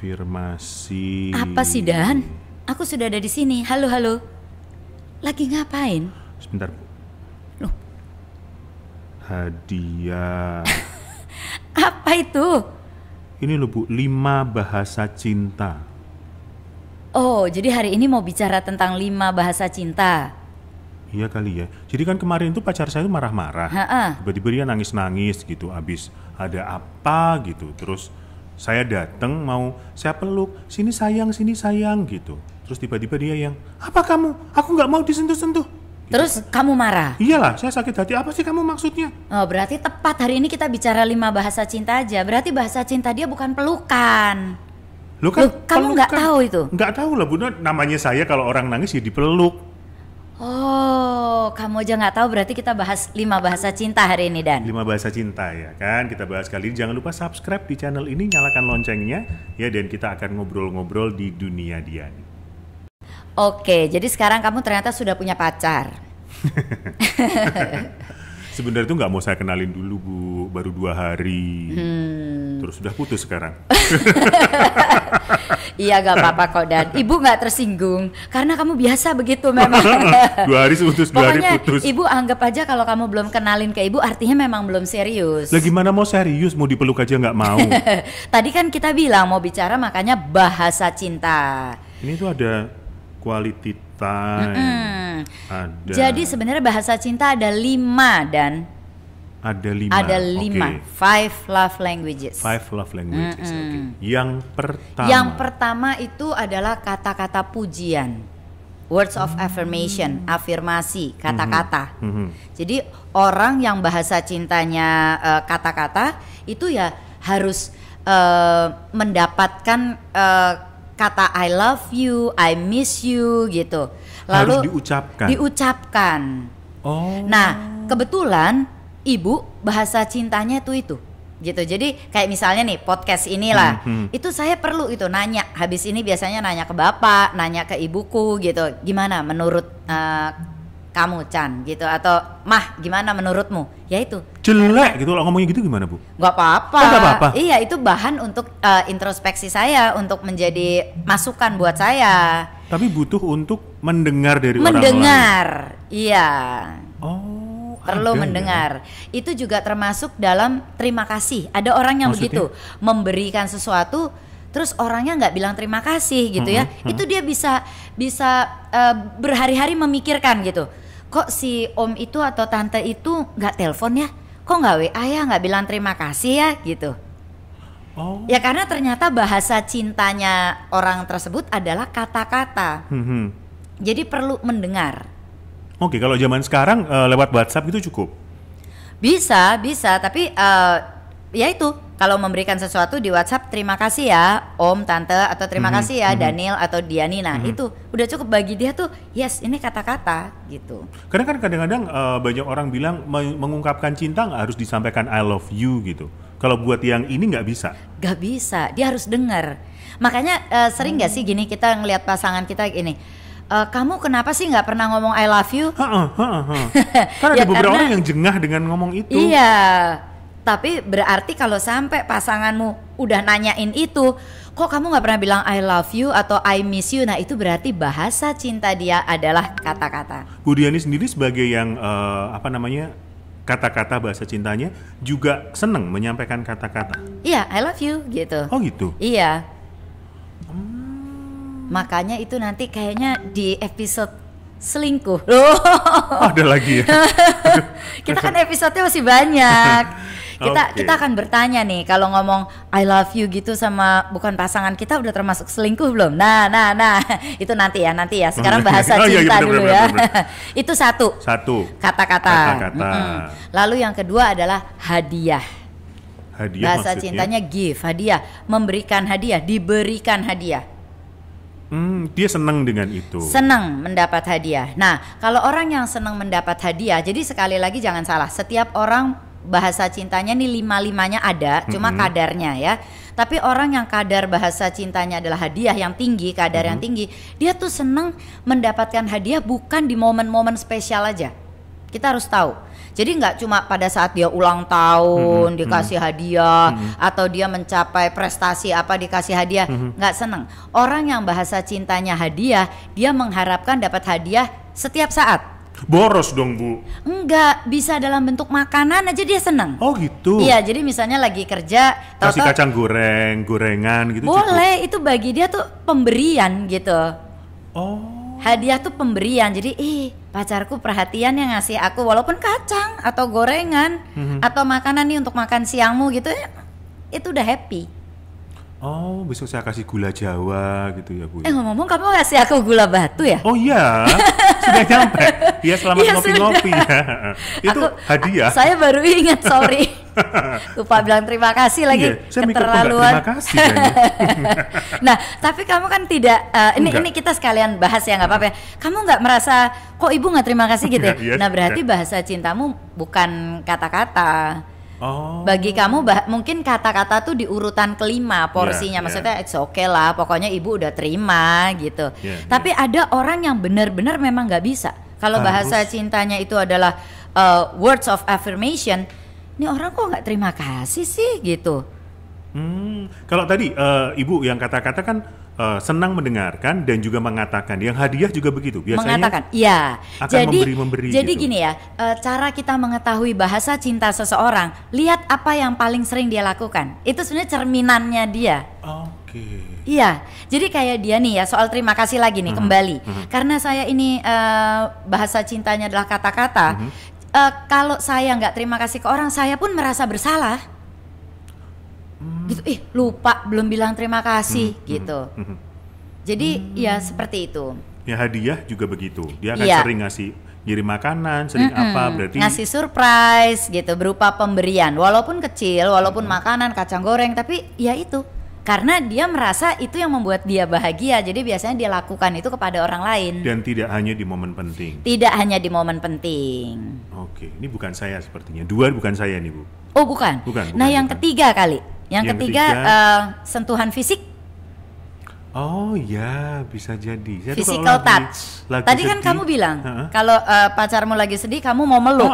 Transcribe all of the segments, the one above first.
Afirmasi. Apa sih Dan? Aku sudah ada di sini. Halo, halo. Lagi ngapain? Sebentar, Bu. Loh. Hadiah. Apa itu? Ini loh, Bu, 5 bahasa cinta. Oh, jadi hari ini mau bicara tentang 5 bahasa cinta. Iya kali ya. Jadi kan kemarin tuh pacar saya tuh marah-marah. Tiba-tiba dia nangis-nangis gitu. Abis ada apa gitu. Terus saya datang mau saya peluk. Sini sayang gitu. Terus tiba-tiba dia yang, apa kamu? Aku nggak mau disentuh-sentuh. Gitu. Terus kamu marah? Iyalah, saya sakit hati. Apa sih kamu maksudnya? Oh, berarti tepat hari ini kita bicara 5 bahasa cinta aja. Berarti bahasa cinta dia bukan pelukan. Loh, kan kamu nggak tahu itu? Nggak tahu lah, Bu. Namanya saya kalau orang nangis ya dipeluk. Oh, kamu aja nggak tahu, berarti kita bahas 5 bahasa cinta hari ini, Dan. 5 bahasa cinta ya kan, kita bahas kali ini. Jangan lupa subscribe di channel ini, nyalakan loncengnya ya, dan kita akan ngobrol-ngobrol di dunia Diani. Oke, jadi sekarang kamu ternyata sudah punya pacar. Sebenarnya itu nggak mau saya kenalin dulu, Bu, baru 2 hari. Terus sudah putus sekarang. Iya, gak apa-apa kok, Dan. Ibu gak tersinggung karena kamu biasa begitu memang. 2 hari putus, 2 hari putus. Ibu anggap aja kalau kamu belum kenalin ke ibu artinya memang belum serius. Lah gimana mau serius, mau dipeluk aja nggak mau. Tadi kan kita bilang mau bicara, makanya bahasa cinta. Ini tuh ada quality time. Ada. Jadi sebenarnya bahasa cinta ada 5, Dan. Ada 5. Ada 5. Okay. 5 love languages. 5 love languages. Okay. Yang pertama itu adalah kata-kata pujian. Words of affirmation, afirmasi, kata-kata. Jadi orang yang bahasa cintanya kata-kata itu ya harus mendapatkan kata I love you, I miss you gitu. Lalu harus diucapkan. Diucapkan. Oh. Nah, kebetulan ibu bahasa cintanya itu gitu. Jadi kayak misalnya nih podcast inilah, itu saya perlu itu nanya. Habis ini biasanya nanya ke bapak, nanya ke ibuku gitu. Gimana menurut kamu, Chan gitu, atau Mah gimana menurutmu? Ya itu. Jelek gitu, kalau ngomongnya gitu gimana, Bu? Gak apa-apa. Oh, gak apa-apa. Iya, itu bahan untuk introspeksi saya, untuk menjadi masukan buat saya. Tapi butuh untuk mendengar dari orang lain. Mendengar, iya. Oh, perlu mendengar. Ya? Itu juga termasuk dalam terima kasih. Ada orang yang maksudnya? Begitu memberikan sesuatu, terus orangnya nggak bilang terima kasih gitu ya. Itu dia bisa berhari-hari memikirkan gitu. Kok si om itu atau tante itu nggak telepon ya? Kok nggak WA ya? Nggak bilang terima kasih ya gitu. Oh. Ya karena ternyata bahasa cintanya orang tersebut adalah kata-kata. Jadi perlu mendengar. Oke, kalau zaman sekarang lewat WhatsApp itu cukup? Bisa, tapi ya itu, kalau memberikan sesuatu di WhatsApp, terima kasih ya Om, Tante, atau terima kasih ya Daniel atau Diani. Nah itu udah cukup bagi dia tuh, yes ini kata-kata gitu. Karena kan kadang-kadang banyak orang bilang mengungkapkan cinta nggak harus disampaikan I love you gitu. Kalau buat yang ini nggak bisa? Nggak bisa, dia harus dengar. Makanya sering nggak sih gini kita ngelihat pasangan kita gini, kamu kenapa sih nggak pernah ngomong I love you? Kan ada beberapa orang yang jengah dengan ngomong itu. Iya, tapi berarti kalau sampai pasanganmu udah nanyain itu, kok kamu nggak pernah bilang I love you atau I miss you? Nah itu berarti bahasa cinta dia adalah kata-kata. Bu Diani sendiri sebagai yang kata-kata bahasa cintanya juga seneng menyampaikan kata-kata. Iya, I love you gitu. Oh gitu. Iya. Makanya itu nanti kayaknya di episode selingkuh. Ada lagi ya. Kita kan episodenya masih banyak. Kita akan bertanya nih, kalau ngomong I love you gitu sama bukan pasangan kita udah termasuk selingkuh belum? Nah. Itu nanti ya. Sekarang bahasa cinta dulu ya. Itu satu. Kata-kata. Lalu yang kedua adalah hadiah. Bahasa maksudnya? Cintanya give, hadiah, memberikan hadiah, diberikan hadiah. Dia senang dengan itu. Senang mendapat hadiah. Nah, kalau orang yang senang mendapat hadiah, jadi sekali lagi jangan salah, setiap orang bahasa cintanya nih 5-5-nya ada, cuma kadarnya ya. Tapi orang yang kadar bahasa cintanya adalah hadiah yang tinggi, kadar yang tinggi, dia tuh senang mendapatkan hadiah bukan di momen-momen spesial aja. Kita harus tahu. Jadi nggak cuma pada saat dia ulang tahun dikasih hadiah atau dia mencapai prestasi apa dikasih hadiah, nggak seneng. Orang yang bahasa cintanya hadiah, dia mengharapkan dapat hadiah setiap saat. Boros dong, Bu. Enggak, bisa dalam bentuk makanan aja dia seneng. Oh gitu. Iya, jadi misalnya lagi kerja, kasih kacang goreng, gorengan gitu. Boleh, cukup. Itu bagi dia tuh pemberian gitu. Oh. Hadiah tuh pemberian, jadi pacarku perhatian yang ngasih aku walaupun kacang atau gorengan atau makanan nih untuk makan siangmu gitu ya, itu udah happy. Oh, besok saya kasih gula Jawa gitu ya, Bu. Ngomong-ngomong kamu ngasih aku gula batu ya? Oh iya, sudah nyampe. Iya, selamat ngopi-ngopi ya. Itu hadiah. Saya baru ingat, sorry. Lupa bilang terima kasih lagi. Iya, saya keterlaluan. Terima kasih. Nah, tapi kamu kan tidak. Ini kita sekalian bahas ya, nggak apa-apa. Kamu nggak merasa kok ibu nggak terima kasih gitu ya? Yes, nah, berarti bahasa cintamu bukan kata-kata. Oh. Bagi kamu mungkin kata-kata tuh di urutan kelima porsinya, maksudnya it's okay lah, pokoknya ibu udah terima gitu. Tapi ada orang yang benar-benar memang nggak bisa. Kalau bahasa cintanya itu adalah words of affirmation, ini orang kok nggak terima kasih sih gitu. Kalau tadi ibu yang kata-kata kan senang mendengarkan dan juga mengatakan, yang hadiah juga begitu biasanya. Mengatakan, iya. Akan memberi jadi gitu. Gini ya, cara kita mengetahui bahasa cinta seseorang, lihat apa yang paling sering dia lakukan. Itu sebenarnya cerminannya dia. Oke. Iya, jadi kayak dia nih ya, soal terima kasih lagi nih kembali. Karena saya ini bahasa cintanya adalah kata-kata. Kalau saya nggak terima kasih ke orang, saya pun merasa bersalah. Gitu, lupa belum bilang terima kasih gitu. Jadi ya seperti itu. Ya hadiah juga begitu. Dia akan sering ngirim makanan, sering apa berarti ngasih surprise gitu berupa pemberian, walaupun kecil, walaupun makanan, kacang goreng, tapi ya itu karena dia merasa itu yang membuat dia bahagia. Jadi biasanya dia lakukan itu kepada orang lain. Dan tidak hanya di momen penting. Tidak hanya di momen penting. Oke, ini bukan saya sepertinya. Dua bukan saya nih, Bu. Oh, bukan. Nah, yang ketiga kali. Yang ketiga sentuhan fisik. Oh ya, bisa jadi. Saya physical touch. Tadi sedih, kan kamu bilang kalau pacarmu lagi sedih, kamu mau meluk.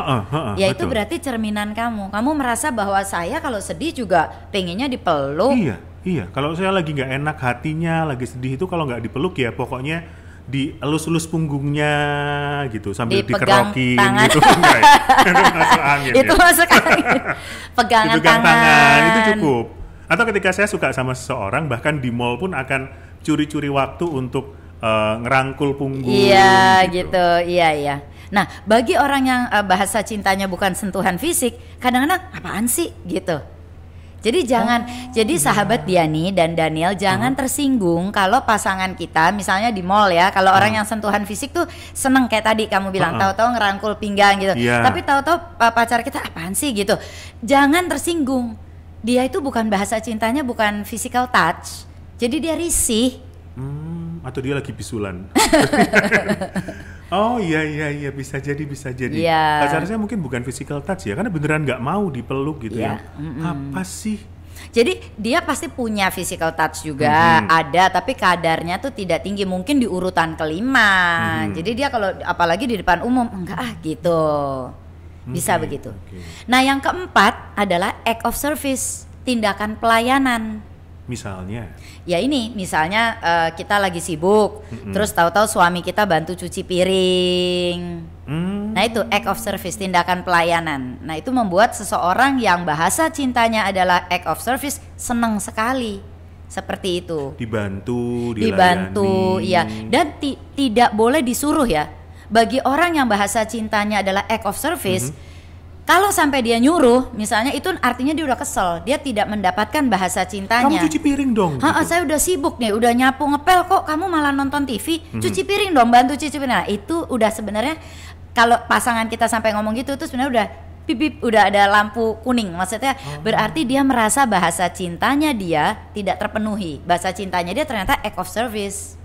Ya itu berarti cerminan kamu. Kamu merasa bahwa saya kalau sedih juga pengennya dipeluk. Iya. Kalau saya lagi nggak enak hatinya, lagi sedih itu kalau nggak dipeluk ya pokoknya dielus-elus punggungnya gitu sambil dikerokin gitu. Itu masuk angin. Itu masuk angin. Pegangan tangan itu cukup. Atau ketika saya suka sama seseorang, bahkan di mall pun akan curi-curi waktu untuk ngerangkul punggung. Iya gitu. Iya. Nah, bagi orang yang bahasa cintanya bukan sentuhan fisik, kadang-kadang apaan sih gitu. Jadi jadi sahabat Diani dan Daniel jangan tersinggung kalau pasangan kita misalnya di mall ya, kalau orang yang sentuhan fisik tuh seneng kayak tadi kamu bilang, tahu-tahu ngerangkul pinggang gitu. Tapi tahu-tahu pacar kita apaan sih gitu. Jangan tersinggung. Dia itu bukan bahasa cintanya bukan physical touch. Jadi dia risih. Atau dia lagi bisulan. Oh iya bisa jadi. Pacar saya mungkin bukan physical touch ya, karena beneran nggak mau dipeluk gitu ya. Apa sih? Jadi dia pasti punya physical touch juga ada, tapi kadarnya tuh tidak tinggi, mungkin di urutan kelima. Jadi dia kalau apalagi di depan umum enggak gitu. Bisa begitu. Nah yang keempat adalah act of service, tindakan pelayanan. Misalnya? Ya ini, misalnya kita lagi sibuk, terus tahu-tahu suami kita bantu cuci piring. Nah itu act of service, tindakan pelayanan. Nah itu membuat seseorang yang bahasa cintanya adalah act of service senang sekali. Seperti itu. Dibantu, iya. Dan tidak boleh disuruh ya. Bagi orang yang bahasa cintanya adalah act of service, kalau sampai dia nyuruh, misalnya itu artinya dia udah kesel, dia tidak mendapatkan bahasa cintanya. Kamu cuci piring dong. Gitu. Saya udah sibuk nih, udah nyapu ngepel, kok kamu malah nonton TV, cuci piring dong, bantu cuci piring. Nah itu udah sebenarnya kalau pasangan kita sampai ngomong gitu, itu sebenarnya udah pip, udah ada lampu kuning. Maksudnya berarti dia merasa bahasa cintanya dia tidak terpenuhi. Bahasa cintanya dia ternyata act of service.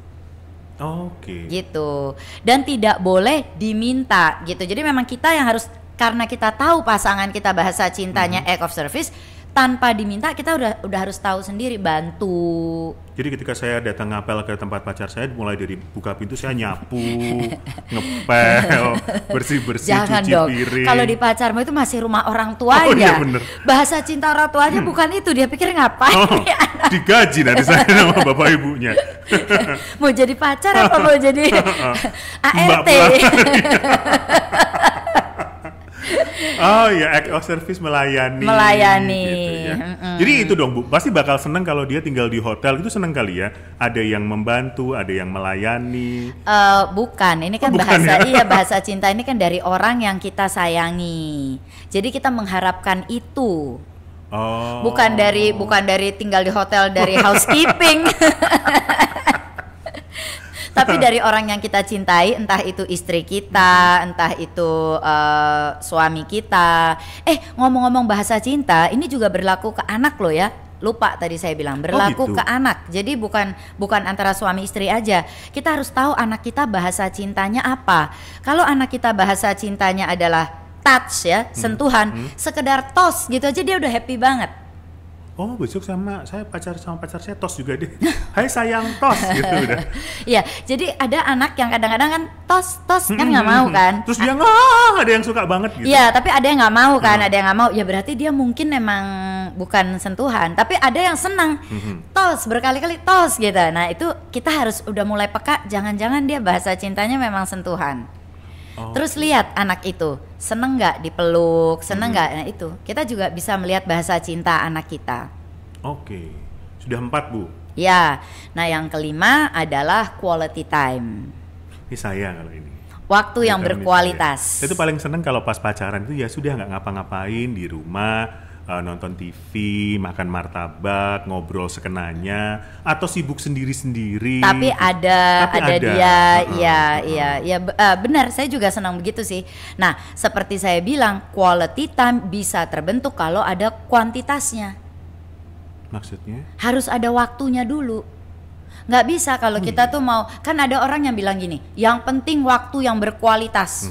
Gitu. Dan tidak boleh diminta gitu. Jadi memang kita yang harus, karena kita tahu pasangan kita bahasa cintanya act of service, tanpa diminta kita udah harus tahu sendiri, bantu. Jadi ketika saya datang ngapel ke tempat pacar saya, mulai dari buka pintu saya nyapu, ngepel, bersih-bersih, Jangan cuci dong. piring. Kalau di pacarmu itu masih rumah orang tuanya. Oh iya bener. Bahasa cinta orang tuanya bukan itu, dia pikir ngapain nih anak. Digaji nanti saya sama bapak ibunya. Mau jadi pacar apa mau jadi ART? Oh ya, act of service, melayani. Gitu ya. Jadi itu dong Bu, pasti bakal seneng kalau dia tinggal di hotel, itu seneng kali ya. Ada yang membantu, ada yang melayani. Bukan, ini kan bahasa cinta ini kan dari orang yang kita sayangi. Jadi kita mengharapkan itu. Oh. Bukan dari tinggal di hotel, dari housekeeping. Tapi dari orang yang kita cintai, entah itu istri kita, entah itu suami kita. Ngomong-ngomong bahasa cinta, ini juga berlaku ke anak loh ya. Lupa tadi saya bilang, berlaku gitu. ke anak. Jadi bukan antara suami istri aja. Kita harus tahu anak kita bahasa cintanya apa. Kalau anak kita bahasa cintanya adalah touch ya, sentuhan, sekedar tos gitu aja dia udah happy banget. Oh besok sama pacar saya tos juga deh. Hai sayang, tos gitu udah. Iya, jadi ada anak yang kadang-kadang kan tos kan nggak mau kan. Terus dia ada yang suka banget gitu. Iya, tapi ada yang nggak mau kan, ada yang nggak mau. Ya berarti dia mungkin memang bukan sentuhan. Tapi ada yang senang tos berkali-kali tos gitu. Nah itu kita harus udah mulai peka. Jangan-jangan dia bahasa cintanya memang sentuhan. Terus lihat anak itu seneng nggak dipeluk, seneng nggak, nah itu kita juga bisa melihat bahasa cinta anak kita. Oke, sudah 4 Bu. Ya, nah yang kelima adalah quality time. Ini saya kalau ini. Waktu yang berkualitas. Saya itu paling seneng kalau pas pacaran itu ya sudah nggak ngapa-ngapain di rumah, nonton TV, makan martabak, ngobrol sekenanya, atau sibuk sendiri-sendiri. Tapi ada dia, ya, benar. Saya juga senang begitu sih. Nah, seperti saya bilang, quality time bisa terbentuk kalau ada kuantitasnya. Maksudnya? Harus ada waktunya dulu. Nggak bisa kalau kita tuh mau, kan ada orang yang bilang gini, yang penting waktu yang berkualitas.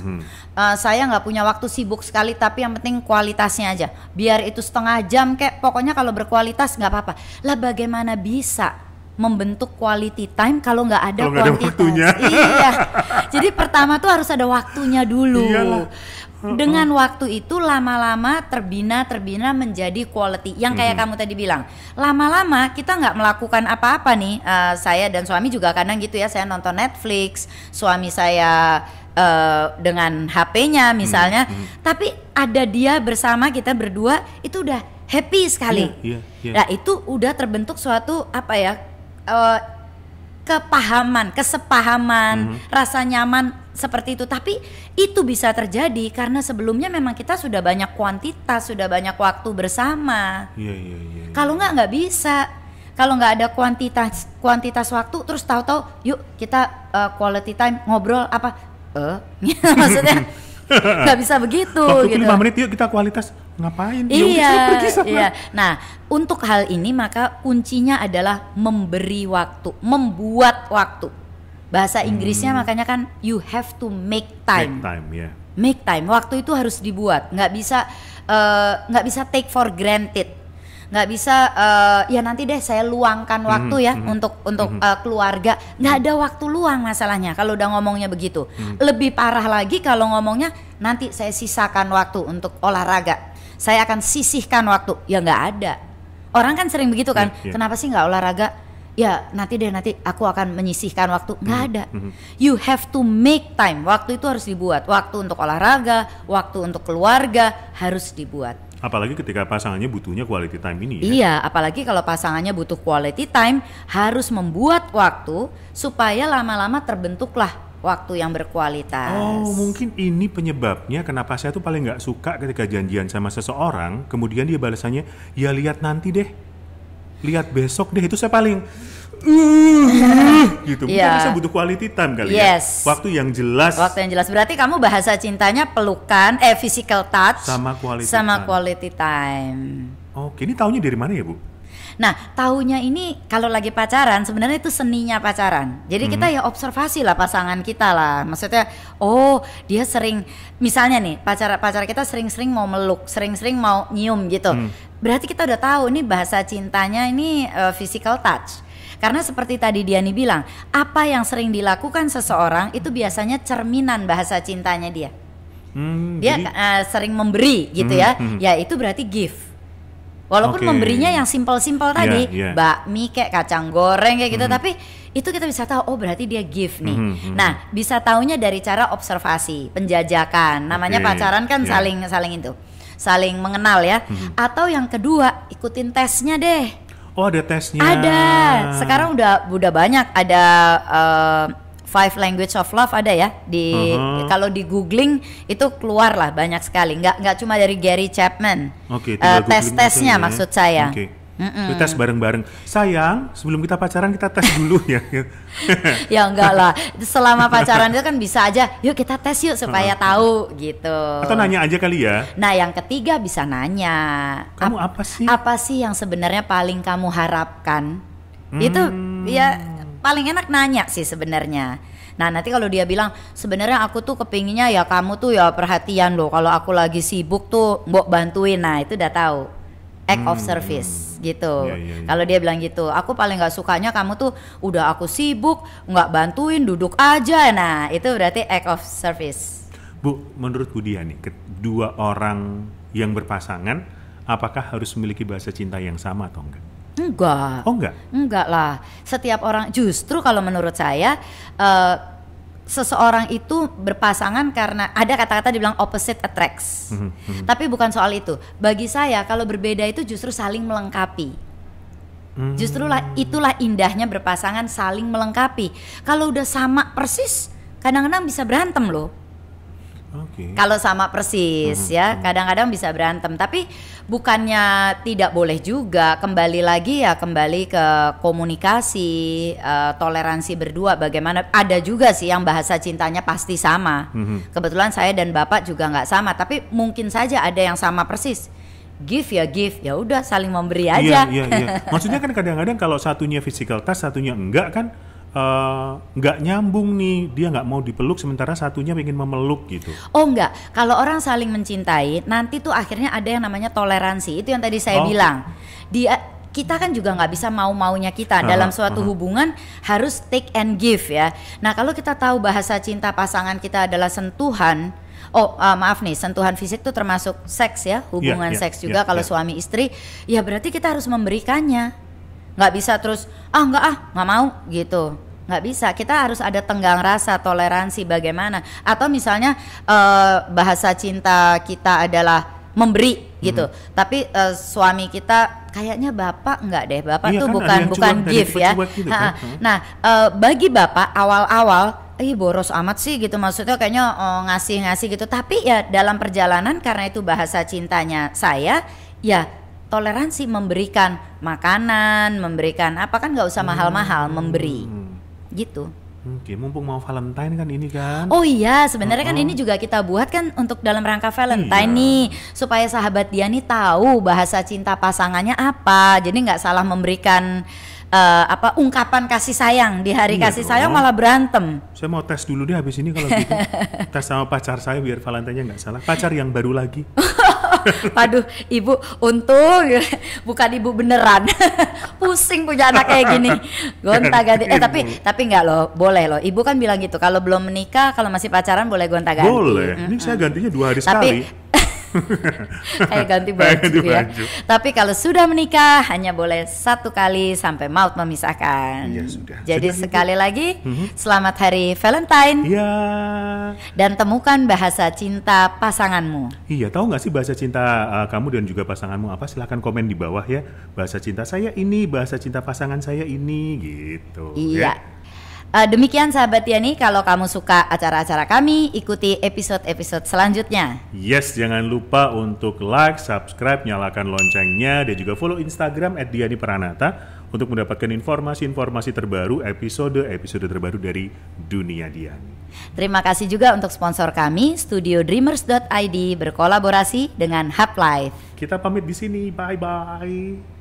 Saya nggak punya waktu, sibuk sekali, tapi yang penting kualitasnya aja. Biar itu setengah jam kayak, pokoknya kalau berkualitas nggak apa-apa. Lah bagaimana bisa membentuk quality time kalau nggak ada kuantitas? Iya. Jadi pertama tuh harus ada waktunya dulu. Iyalah. Dengan waktu itu lama-lama terbina menjadi quality. Yang kayak kamu tadi bilang, lama-lama kita nggak melakukan apa-apa nih. Saya dan suami juga kadang gitu ya. Saya nonton Netflix, suami saya dengan HP-nya misalnya. Tapi ada dia bersama kita berdua, itu udah happy sekali. Nah itu udah terbentuk suatu kesepahaman, rasa nyaman seperti itu. Tapi itu bisa terjadi karena sebelumnya memang kita sudah banyak kuantitas, sudah banyak waktu bersama. Kalau nggak bisa. Kalau nggak ada kuantitas waktu, terus tahu-tahu yuk kita quality time ngobrol apa? Maksudnya nggak bisa begitu. Waktu gitu. 5 menit yuk kita kualitas, ngapain? Iya. Nah untuk hal ini maka kuncinya adalah memberi waktu, membuat waktu. Bahasa Inggrisnya makanya kan you have to make time. Make time. Waktu itu harus dibuat. Nggak bisa take for granted. Nggak bisa ya nanti deh saya luangkan waktu ya untuk keluarga. Nggak ada waktu luang masalahnya kalau udah ngomongnya begitu. Lebih parah lagi kalau ngomongnya nanti saya sisakan waktu untuk olahraga. Saya akan sisihkan waktu. Ya nggak ada. Orang kan sering begitu kan. Kenapa sih nggak olahraga? Ya nanti aku akan menyisihkan waktu. Nggak ada. You have to make time. Waktu itu harus dibuat. Waktu untuk olahraga, waktu untuk keluarga harus dibuat. Apalagi ketika pasangannya butuhnya quality time ini ya. Iya, apalagi kalau pasangannya butuh quality time, harus membuat waktu supaya lama-lama terbentuklah waktu yang berkualitas. Oh, mungkin ini penyebabnya kenapa saya tuh paling nggak suka ketika janjian sama seseorang, kemudian dia balasannya, ya lihat nanti deh, lihat besok deh. Itu saya paling gitu. Mungkin bisa butuh quality time kali ya. Waktu yang jelas. Berarti kamu bahasa cintanya pelukan, physical touch sama quality time. Oke, ini taunya dari mana ya Bu? Nah, taunya ini kalau lagi pacaran sebenarnya itu seninya pacaran. Jadi kita ya observasi lah pasangan kita lah. Maksudnya, oh dia sering, misalnya nih pacar kita sering-sering mau meluk, sering-sering mau nyium gitu. Berarti kita udah tahu ini bahasa cintanya ini physical touch. Karena seperti tadi Diani bilang, apa yang sering dilakukan seseorang itu biasanya cerminan bahasa cintanya dia. Dia sering memberi gitu ya. Ya itu berarti give. Walaupun memberinya yang simpel-simpel tadi, bakmi kayak kacang goreng kayak gitu, tapi itu kita bisa tahu, oh berarti dia give nih. Nah, bisa taunya dari cara observasi, penjajakan. Namanya pacaran kan saling itu, saling mengenal ya. Atau yang kedua, ikutin tesnya deh. Oh ada tesnya. Ada. Sekarang udah banyak, ada 5 language of love ada ya di kalau di googling itu keluar lah banyak sekali, nggak cuma dari Gary Chapman. Tes-tesnya maksud saya. Kita tes bareng-bareng. Sayang, sebelum kita pacaran kita tes dulu ya. Ya enggak lah. Selama pacaran itu kan bisa aja, yuk kita tes yuk supaya tahu gitu. Atau nanya aja kali ya. Nah, yang ketiga bisa nanya. Kamu apa sih? Apa sih yang sebenarnya paling kamu harapkan? Itu ya paling enak nanya sih sebenarnya. Nah nanti kalau dia bilang sebenarnya aku tuh kepinginnya ya kamu tuh ya perhatian loh, kalau aku lagi sibuk tuh mbok bantuin, nah itu udah tahu act of service gitu. Kalau dia bilang gitu, aku paling nggak sukanya kamu tuh udah aku sibuk nggak bantuin, duduk aja, nah itu berarti act of service. Bu, menurut Bu Dia nih, kedua orang yang berpasangan apakah harus memiliki bahasa cinta yang sama atau enggak? Enggak. Oh enggak? Enggak lah. Setiap orang, justru kalau menurut saya seseorang itu berpasangan karena ada kata-kata dibilang opposite attracts. Tapi bukan soal itu. Bagi saya kalau berbeda itu justru saling melengkapi. Justru itulah indahnya berpasangan, saling melengkapi. Kalau udah sama persis, kadang-kadang bisa berantem loh. Kalau sama persis ya, kadang-kadang bisa berantem. Tapi bukannya tidak boleh juga, kembali lagi ya kembali ke komunikasi, toleransi berdua. Bagaimana, ada juga sih yang bahasa cintanya pasti sama. Kebetulan saya dan Bapak juga nggak sama, tapi mungkin saja ada yang sama persis. Give, ya udah saling memberi aja. Iya. Maksudnya kan kadang-kadang kalau satunya physical touch, satunya enggak kan. Nggak nyambung nih, dia nggak mau dipeluk sementara satunya pengen memeluk gitu. Oh enggak, kalau orang saling mencintai nanti tuh akhirnya ada yang namanya toleransi. Itu yang tadi saya bilang, kita kan juga nggak bisa mau-maunya kita dalam suatu hubungan, harus take and give ya. Nah kalau kita tahu bahasa cinta pasangan kita adalah sentuhan, maaf nih, sentuhan fisik itu termasuk seks ya, hubungan seks juga kalau suami istri, ya berarti kita harus memberikannya. Nggak bisa terus nggak mau gitu, nggak bisa. Kita harus ada tenggang rasa, toleransi bagaimana. Atau misalnya bahasa cinta kita adalah memberi gitu, tapi suami kita kayaknya bapak nggak deh, bapak tuh kan bukan give ya gitu, kan? Nah bagi bapak awal-awal boros amat sih gitu, maksudnya kayaknya ngasih gitu. Tapi ya dalam perjalanan karena itu bahasa cintanya saya, ya toleransi, memberikan makanan, memberikan apa, kan nggak usah mahal-mahal, memberi gitu. Oke, mumpung mau Valentine kan ini kan. Oh iya, sebenarnya kan ini juga kita buat kan untuk dalam rangka Valentine nih, supaya sahabat Diani tahu bahasa cinta pasangannya apa. Jadi nggak salah memberikan ungkapan kasih sayang di hari kasih sayang, malah berantem. Saya mau tes dulu deh habis ini kalau gitu. Tes sama pacar saya biar Valentine-nya nggak salah. Pacar yang baru lagi. Aduh, ibu untung bukan ibu beneran. Pusing punya anak kayak gini. Gonta-ganti. Tapi nggak loh, boleh loh. Ibu kan bilang gitu, kalau belum menikah, kalau masih pacaran boleh gonta-ganti. Boleh. Ini saya gantinya 2 hari sekali. Kayak ganti baju ya. Tapi kalau sudah menikah hanya boleh 1 kali sampai maut memisahkan. Iya, sudah. Jadi sekali lagi selamat hari Valentine. Iya. Dan temukan bahasa cinta pasanganmu. Iya, tahu nggak sih bahasa cinta kamu dan juga pasanganmu apa? Silahkan komen di bawah ya. Bahasa cinta saya ini, bahasa cinta pasangan saya ini gitu. Iya. Ya. Demikian sahabat Diani, kalau kamu suka acara-acara kami, ikuti episode-episode selanjutnya. Yes, jangan lupa untuk like, subscribe, nyalakan loncengnya, dan juga follow Instagram @diani_pranata untuk mendapatkan informasi-informasi terbaru, episode terbaru dari Dunia Diani. Terima kasih juga untuk sponsor kami, studiodreamers.id berkolaborasi dengan Hub Life. Kita pamit di sini, bye-bye.